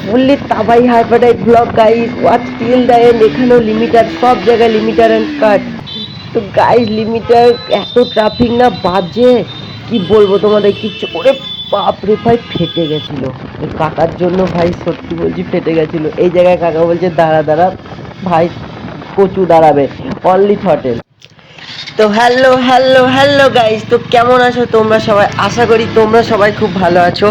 Fully তাবাই হাইপারটাইট blog guys, watch till the end. এখানেও লিমিটার, সব জায়গায় লিমিটার অ্যান্ড কাট। তো গাইস লিমিটার এত ট্রাফিক না বাজে, কি বলবো তোমাদের, কিচ্ছু করে বাপরে ভাই ফেটে গেছিলো এই কাকার জন্য ভাই, সত্যি বলছি ফেটে গেছিলো। এই জায়গায় কাকা বলছে দাঁড়া দাঁড়া ভাই, কচু দাঁড়াবে, অনলি থটেল। তো হ্যালো হ্যালো হ্যালো গাইস, তো কেমন আছো তোমরা সবাই? আশা করি তোমরা সবাই খুব ভালো আছো।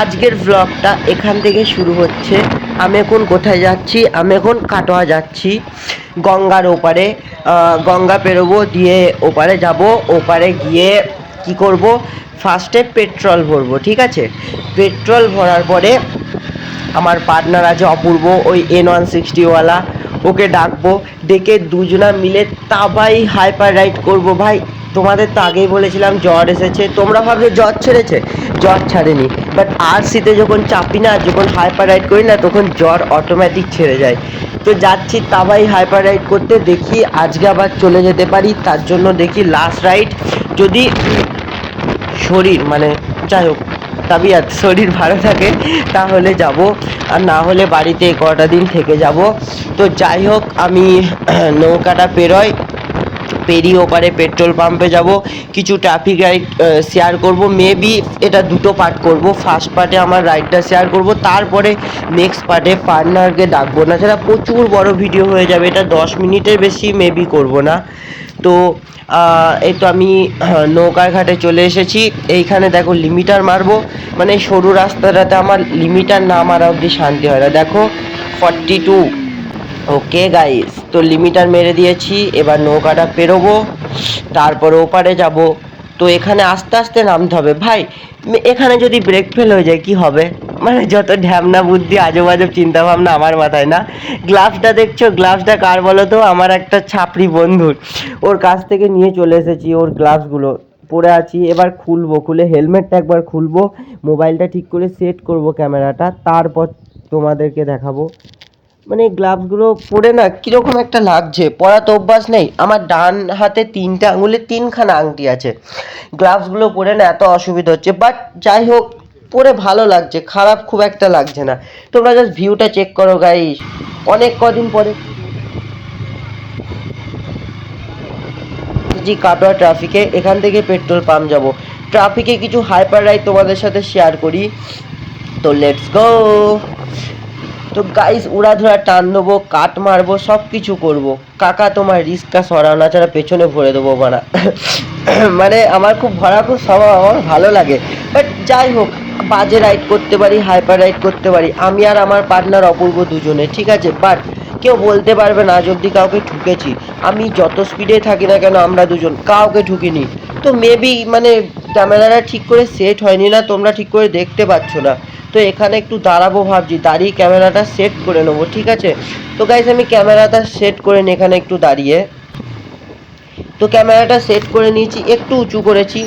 আজকের ব্লগটা এখান থেকে শুরু হচ্ছে। আমি এখন কোথায় যাচ্ছি? আমি এখন কাটোয়া যাচ্ছি, গঙ্গার ওপারে। গঙ্গা পেরোবো, দিয়ে ওপারে যাব। ওপারে গিয়ে কি করব, ফার্স্টে পেট্রোল ভরবো, ঠিক আছে? পেট্রোল ভরার পরে আমার পার্টনার আছে অপূর্ব, ওই N160ওয়ালা, ওকে ডাকবো, ডেকে দুজনা মিলে তাবাই হাইপার রাইড করবো। ভাই তোমাদের তো আগেই বলেছিলাম জ্বর এসেছে, তোমরা ভাবছো জ্বর ছেড়েছে, জ্বর ছাড়েনি। বাট RC-তে যখন চাপি না, যখন হাইপার রাইড করি না, তখন জ্বর অটোমেটিক ছেড়ে যায়। তো যাচ্ছি তাবাই হাইপার রাইড করতে, দেখি আজকে আবার চলে যেতে পারি। তার জন্য দেখি লাস্ট রাইড, যদি শরীর মানে যাই হোক তাবিয়াত শরীর ভালো থাকে তাহলে যাব, আর না হলে বাড়িতে কটা দিন থেকে যাব। তো যাই হোক আমি নৌকাটা পেরিয়ে ওপারে পেট্রোল পাম্পে যাব, কিছু ট্রাফিক রাইড শেয়ার করব। মেবি এটা দুটো পার্ট করব। ফার্স্ট পার্টে আমার রাইডটা শেয়ার করব, তারপরে নেক্সট পার্টে পার্টনারকে ডাকবো, না সেটা প্রচুর বড় ভিডিও হয়ে যাবে। এটা 10 মিনিটের বেশি মেবি করব না। তো এই তো আমি নৌকার ঘাটে চলে এসেছি। এইখানে দেখো লিমিটার মারবো, মানে সরু রাস্তাটাতে আমার লিমিটার না মারা অবধি শান্তি হয় না। দেখো 42। ওকে গাইস, তো লিমিটার মেরে দিয়েছি। এবার নৌকাটা পেরোবো, তারপর ওপারে যাব। তো এখানে আস্তে আস্তে নামতে হবে ভাই। এখানে যদি ব্রেক ফেল হয়ে যায় কি হবে? মানে যত ঢ্যামনা বুদ্ধি, আজব আজব চিন্তাভাবনা আমার মাথায় না। গ্লাভসটা দেখছো, গ্লাভসটা কার বলো তো? আমার একটা ছাপড়ি বন্ধুর, ওর কাছ থেকে নিয়ে চলে এসেছি। ওর গ্লাভসগুলো পরে আছি, এবার খুলবো, খুলে হেলমেটটা একবার খুলবো, মোবাইলটা ঠিক করে সেট করব ক্যামেরাটা, তারপর তোমাদেরকে দেখাবো। মানে গ্লাভসগুলো পরে না কীরকম একটা লাগছে, পরা তো অভ্যাস নেই। আমার ডান হাতে 3টে আঙুলে 3খানা আংটি আছে, গ্লাভসগুলো পরে না এত অসুবিধা হচ্ছে। বাট যাই হোক, পরে ভালো লাগছে, খারাপ খুব একটা লাগছে না। তোমরা জাস্ট ভিউটা চেক করো গাইস, অনেক কদিন পরে জি কাটোয়া ট্রাফিকে। এখান থেকে পেট্রোল পাম্প যাব, ট্রাফিকে কিছু হাইপার রাইড তোমাদের সাথে শেয়ার করি। তো লেটস গো। তো গাইস উড়াধুরা টান দেবো, কাট মারবো, সব কিছু করবো। কাকা তোমার রিস্কটা সরাও, না ছাড়া পেছনে ভরে দেবো বানা। মানে আমার খুব ভরাকুর স্বভাব, আমার ভালো লাগে। বাট যাই হোক, বাজে রাইড করতে পারি, হাইপার রাইড করতে পারি, আমি আর আমার পার্টনার অপূর্ব দুজনে, ঠিক আছে? বাট কেউ বলতে পারবে না আজ অব্দি কাউকে ঠুকেছি। আমি যত স্পিডে থাকি না কেন, আমরা দুজন কাউকে ঠুকিনি। তো মেবি মানে ক্যামেরাটা ঠিক করে সেট হয়নি, না তোমরা ঠিক করে দেখতে পাচ্ছ না। তো এখানে একটু দাঁড়াবো ভাবছি, দাঁড়িয়ে ক্যামেরাটা সেট করে নেবো, ঠিক আছে? তো গাইস আমি ক্যামেরাটা সেট করে নিই এখানে একটু দাঁড়িয়ে। তো ক্যামেরাটা সেট করে নিয়েছি, একটু উঁচু করেছি।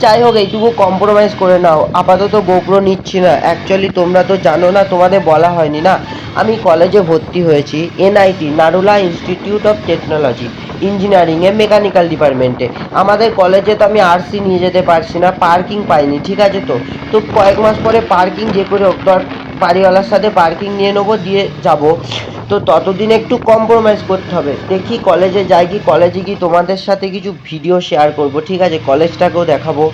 যাই হোক এইটুকু কম্প্রোমাইজ করে নাও। আপাতত গোপ্রো নিচ্ছি না। অ্যাকচুয়ালি তোমরা তো জানো না, তোমাদের বলা হয়নি না, আমি কলেজে ভর্তি হয়েছি NIT, Narula institute of technology, ইঞ্জিনিয়ারিংয়ে, মেকানিক্যাল ডিপার্টমেন্টে। আমাদের কলেজে তো আমি RC নিয়ে যেতে পারছি না, পার্কিং পাইনি, ঠিক আছে? তো তো কয়েক মাস পরে পার্কিং যে করে হোক, বাড়িওয়ালার সাথে পার্কিং নিয়ে নেবো, দিয়ে যাব। তো ততদিন একটু কম্প্রোমাইজ করতে হবে। দেখি কলেজে যাই, কি কলেজে গিয়ে তোমাদের সাথে কিছু ভিডিও শেয়ার করব, ঠিক আছে? কলেজটাকেও দেখাবো।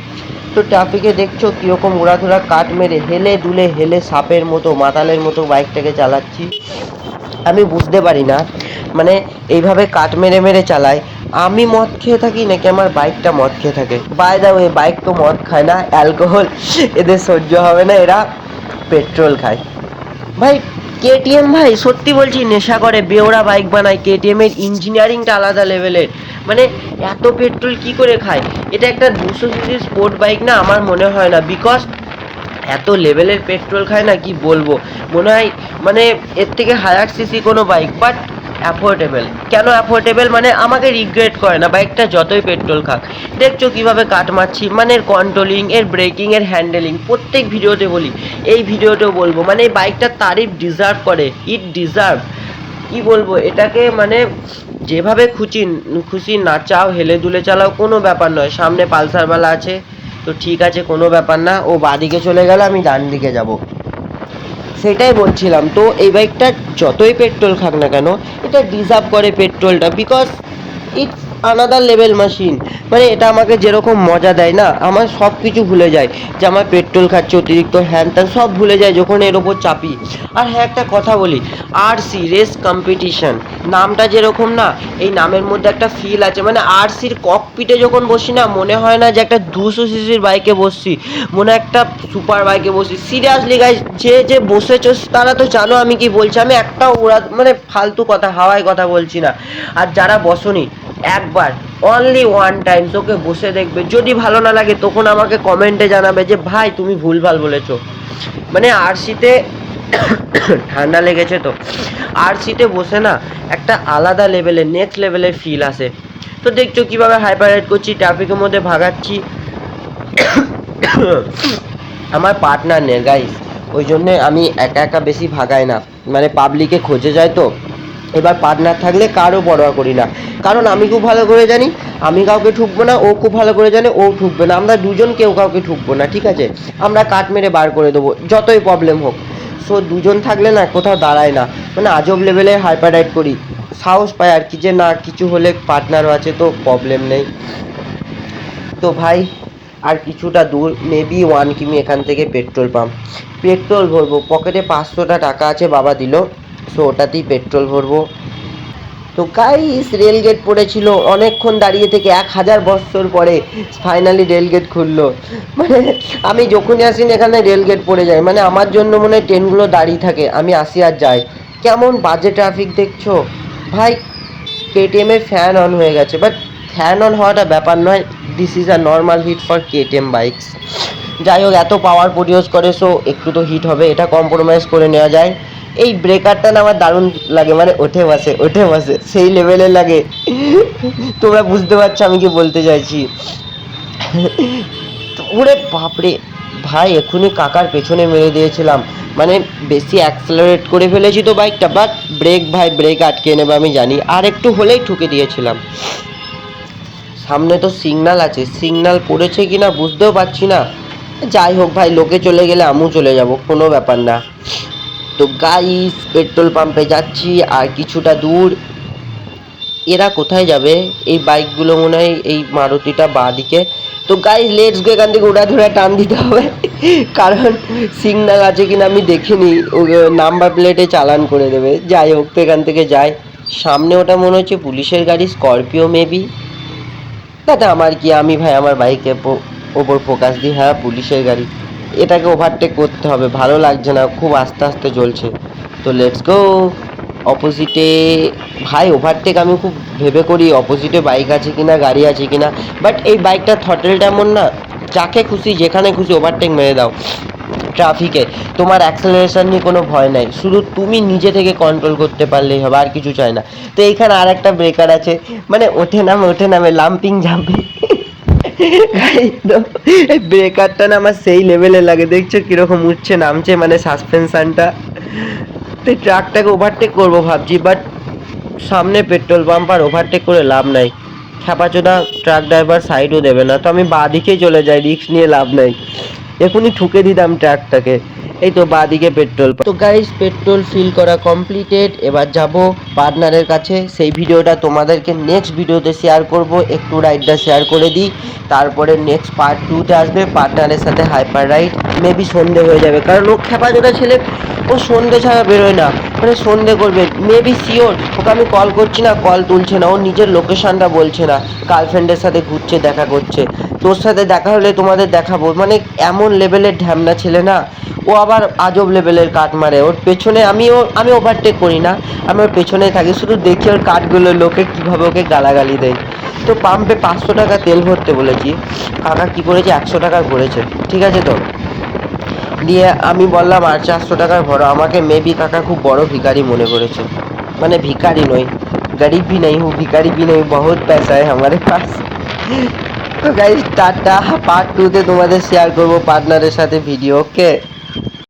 তো ট্রাফিকে দেখছো কীরকম উড়াধুরা কাট মেরে, হেলে দুলে হেলে সাপের মতো মাতালের মতো বাইকটাকে চালাচ্ছি। আমি বুঝতে পারি না, মানে এইভাবে কাট মেরে মেরে চালাই। আমি মদ খেয়ে থাকি নাকি আমার বাইকটা মদ খেয়ে থাকে? বাই দা ওয়ে, বাইক তো মদ খায় না, অ্যালকোহল এদের সহ্য হবে না, এরা পেট্রোল খায়। ভাই KTM ভাই সত্যি বলছি নেশা করে, বেওড়া বাইক বানায়। KTM এর ইঞ্জিনিয়ারিংটা আলাদা লেভেলের, মানে এত পেট্রোল কি করে খায়? এটা একটা 200cc স্পোর্ট বাইক না, আমার মনে হয় না, বিকজ এত লেভেলের পেট্রোল খায় না, কি বলবো। মনে হয় মানে এর থেকে হায়ার সিসি কোনো বাইক, বাট অ্যাফোর্ডেবল। কেন অ্যাফোর্ডেবল? মানে আমাকে রিগ্রেট করে না বাইকটা যতই পেট্রোল খাক। দেখছো কীভাবে কাট মারছি, মানে এর কন্ট্রোলিং, এর ব্রেকিং, এর হ্যান্ডেলিং, প্রত্যেক ভিডিওতে বলি, এই ভিডিওতেও বলবো, মানে এই বাইকটার তারিফ ডিজার্ভ করে, ইট ডিজার্ভ। কি বলবো এটাকে, মানে যেভাবে খুশি খুশি নাচাও, হেলে দুলে চালাও, কোনো ব্যাপার নয়। সামনে পালসারওয়ালা আছে, তো ঠিক আছে, কোনো ব্যাপার না। ও বাঁদিকে চলে গেলে আমি ডান দিকে যাব। সেটাই বলছিলাম। তো এই বাইকটা যতই পেট্রোল খাক না কেন, এটা ডিজার্ভ করে পেট্রোলটা, because it's another level machine. মানে এটা আমাকে যেরকম মজা দেয় না, আমার সব কিছু ভুলে যায় যে আমার পেট্রোল খাচ্ছে অতিরিক্ত, হ্যান ত্যান সব ভুলে যায় যখন এর ওপর চাপি। আর হ্যাঁ, একটা কথা বলি, আরসি রেস কম্পিটিশন নামটা যেরকম না, এই নামের মধ্যে একটা ফিল আছে। মানে আরসির ককপিটে যখন বসি না, মনে হয় না যে একটা 200 সিসির বাইকে বসছি, মনে হয় একটা সুপার বাইকে বসি। সিরিয়াসলি গাইস, যে যে বসেছো তারা তো জানো আমি কি বলছি। আমি একটা ওরা মানে ফালতু কথা, হাওয়ায় কথা বলছি না। আর যারা বসনি, একবার অনলি ওয়ান টাইম তোকে বসে দেখবে, যদি ভালো না লাগে তখন আমাকে কমেন্টে জানাবে যে ভাই তুমি ভুলভাল বলেছো। মানে আরসিতে ঠান্ডা লেগেছে তো, আরসিতে বসে না একটা আলাদা লেভেলের, নেক্সট লেভেলের ফিল আসে। তো দেখছো কিভাবে হাইপার রাইড করছি, ট্রাফিকের মধ্যে ভাগাচ্ছি। আমার পার্টনার নেই গাইস, ওই জন্যে আমি একা একা বেশি ভাগাই না, মানে পাবলিকে খোঁজে যায় তো। এবার পার্টনার থাকলে কারও পরোয়া করি না, কারণ আমি খুব ভালো করে জানি আমি কাউকে ঠুকবো না, ও খুব ভালো করে জানে ও ঠুকবে না। আমরা দুজন কেউ কাউকে ঠুকবো না, ঠিক আছে? আমরা কাট মেরে বার করে দেবো যতই প্রবলেম হোক। সো দুজন থাকলে না কোথাও দাঁড়ায় না, মানে আজব লেভেলে হাইপার রাইড করি। সাহস পায় আর কি, যে না কিছু হলে পার্টনারও আছে তো প্রবলেম নেই। তো ভাই আর কিছুটা দূর, মেবি 1 কিমি এখান থেকে পেট্রোল পাম্প, পেট্রোল ভরবো। পকেটে 500টা টাকা আছে, বাবা দিল, সো ওটাতেই পেট্রোল ভরবো। তো গাইস রেলগেট পড়েছিল, অনেকক্ষণ দাঁড়িয়ে থেকে 1000 বছর পরে ফাইনালি রেলগেট খুললো। মানে আমি যখনই আসি না এখানে রেলগেট পড়ে যায়, মানে আমার জন্য মনে হয় ট্রেনগুলো দাঁড়িয়ে থাকে, আমি আসি আর যাই। কেমন বাজে ট্রাফিক দেখছো ভাই। কেটিএমের ফ্যান অন হয়ে গেছে, বাট ফ্যান অন হওয়াটা ব্যাপার নয়, this is a normal heat for KTM bikes. যাই হোক, এত পাওয়ার প্রডিউস করে, সো একটু তো হিট হবে, এটা কম্প্রোমাইজ করে নেওয়া যায়। এই ব্রেকারটা না আমার দারুণ লাগে, মানে ওঠে বসে সেই লেভেলের লাগে। তোমরা বুঝতে পারছো আমি কি বলতে চাইছি। ওরে বাপরে ভাই, এক্ষুনি কাকার পেছনে মেরে দিয়েছিলাম, মানে বেশি অ্যাক্সেলারেট করে ফেলেছি তো বাইকটা, বাট ব্রেক ভাই, ব্রেক আটকে নেবে আমি জানি, আর একটু হলেই ঠুকে দিয়েছিলাম। সামনে তো সিগন্যাল আছে, সিগন্যাল পড়েছে কিনা বুঝতেও পারছি না। যাই হোক ভাই, লোকে চলে গেলে আমিও চলে যাব, কোনো ব্যাপার না। তো গাইস পেট্রোল পাম্পে যাচ্ছি, আর কিছুটা দূর। এরা কোথায় যাবে? এই বাইকগুলো মনে হয় এই মারুতিটা বাঁ দিকে। তো গাইস লেটস গো, এখান থেকে উড়াধুরা টান দিতে হবে, কারণ সিগন্যাল আছে কিনা আমি দেখিনি, নাম্বার প্লেটে চালান করে দেবে। যাই হোক, তো এখান থেকে যাই। সামনে ওটা মনে হচ্ছে পুলিশের গাড়ি, স্করপিও মেবি। তাতে আমার কি, আমি ভাই আমার বাইকে ওপর ফোকাস দিই। হ্যাঁ পুলিশের গাড়ি, এটাকে ওভারটেক করতে হবে, ভালো লাগছে না, খুব আস্তে আস্তে চলছে। তো লেটস গো। অপোজিটে ভাই ওভারটেক আমি খুব ভেবে করি, অপোজিটে বাইক আছে কিনা, গাড়ি আছে কিনা। বাট এই বাইকটার থ্রটেলটা এমন না, যাকে খুশি যেখানে খুশি ওভারটেক মেরে দাও ট্রাফিকে। তোমার অ্যাক্সেলারেশন নিয়ে কোনো ভয় নাই, শুধু তুমি নিজে থেকে কন্ট্রোল করতে পারলেই হবে, আর কিছু চাই না। তো এইখানে আর একটা ব্রেকার আছে, মানে ওঠে নামে লাম্পিং জাম্পিং। এই ব্রেকারটা না আমার সেই লেভেলে লাগে, দেখছো কিরকম উঠছে নামছে, মানে সাসপেনশনটা। তো ট্রাকটাকে ওভারটেক করবো ভাবছি, বাট সামনে পেট্রোল পাম্প, আর ওভারটেক করে লাভ নাই। খ্যাপাচোদা ট্রাক ড্রাইভার সাইডও দেবে না, তো আমি বাঁ দিকেই চলে যাই, রিস্ক নিয়ে লাভ নাই। এখনই ঠুকে দিতাম ট্রাকটাকে। এই তো বাঁ দিকে পেট্রোল। তো গাইস পেট্রোল ফিল করা কমপ্লিটেড, এবার যাব পার্টনারের কাছে। সেই ভিডিওটা তোমাদেরকে নেক্সট ভিডিওতে শেয়ার করব, একটু রাইডটা শেয়ার করে দিই, তারপরে নেক্সট পার্ট 2তে আসবে পার্টনারের সাথে হাইপার রাইড। মেবি সন্ধে হয়ে যাবে, কারণ ও খ্যাপাচোদা ছেলে, ও সন্ধে ছাড়া বেরোয় না, মানে সন্ধে করবে মেবি শিওর। ওকে আমি কল করছি না, কল তুলছে না, ও নিজের লোকেশনটা বলছে না, গার্লফ্রেন্ডের সাথে ঘুরছে, দেখা করছে। তোর সাথে দেখা হলে তোমাদের দেখাবো, মানে এমন লেভেলের ঢ্যামনা ছেলে না। ও আবার আজব লেভেলের কাট মারে, ওর পেছনে আমি ওভারটেক করি না, আমি ওর পেছনেই থাকি, শুধু দেখি ওর কাটগুলো লোকে কীভাবে ওকে গালাগালি দেয়। তো পাম্পে 500 টাকা তেল ভরতে বলেছি, কাকা কী করেছে 100 টাকার ভরেছে, ঠিক আছে। তো দিয়ে আমি বললাম আর 400 টাকার ভরো, আমাকে মেবি কাকা খুব বড় ভিখারি মনে করেছে। মানে ভিখারি নই, गरीब भी नहीं हूँ, भिखारी भी नहीं, बहुत पैसा है हमारे पास। তো গাইস টাটা, পার্ট 2তে তোমাদের শেয়ার করবো পার্টনারের সাথে ভিডিও, ওকে।